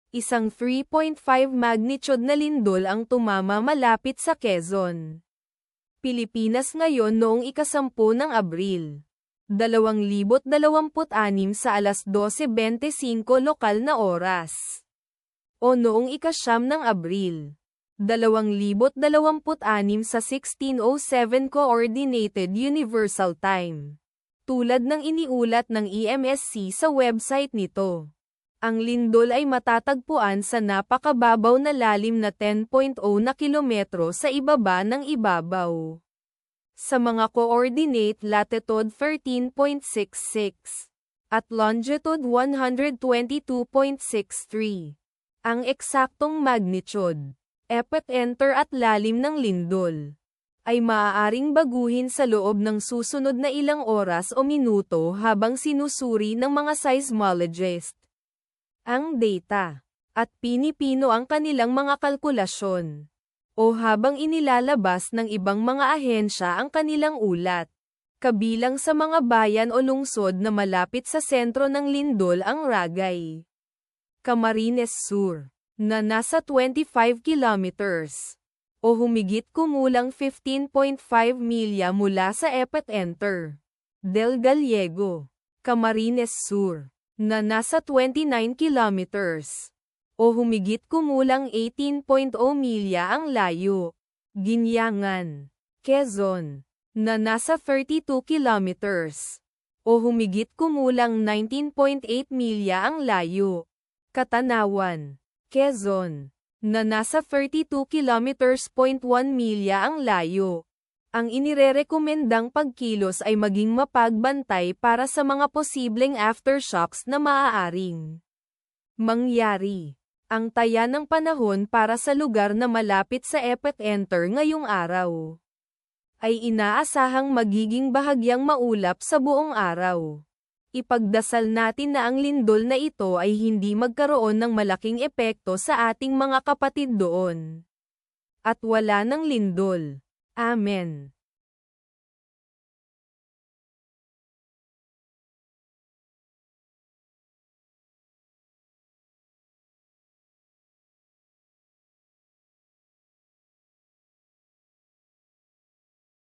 Isang 3.5 magnitude na lindol ang tumama malapit sa Quezon, Pilipinas ngayon noong ika-10 ng Abril, 2026 sa alas 12:25 lokal na oras. O noong ika-9 ng Abril, 2026 sa 16:07 Coordinated Universal Time. Tulad ng iniulat ng EMSC sa website nito, ang lindol ay matatagpuan sa napakababaw na lalim na 10.0 na kilometro sa ibaba ng ibabaw. Sa mga coordinate latitude 13.66 at longitude 122.63. Ang eksaktong magnitude, epicenter at lalim ng lindol ay maaaring baguhin sa loob ng susunod na ilang oras o minuto habang sinusuri ng mga seismologist ang data, at pinipino ang kanilang mga kalkulasyon, o habang inilalabas ng ibang mga ahensya ang kanilang ulat. Kabilang sa mga bayan o lungsod na malapit sa sentro ng lindol ang Ragay, Camarines Sur, na nasa 25 kilometers, o humigit kumulang 15.5 milya mula sa epicenter. Del Gallego, Camarines Sur, na nasa 29 kilometers, o humigit kumulang 18.0 milya ang layo. Ginyangan, Quezon, na nasa 32 kilometers, o humigit kumulang 19.8 milya ang layo. Katanawan, Quezon, na nasa 32 kilometers, 0.1 milya ang layo. Ang inirerekomendang pagkilos ay maging mapagbantay para sa mga posibleng aftershocks na maaaring mangyari. Ang taya ng panahon para sa lugar na malapit sa epicenter ngayong araw ay inaasahang magiging bahagyang maulap sa buong araw. Ipagdasal natin na ang lindol na ito ay hindi magkaroon ng malaking epekto sa ating mga kapatid doon. At wala ng lindol. Amen.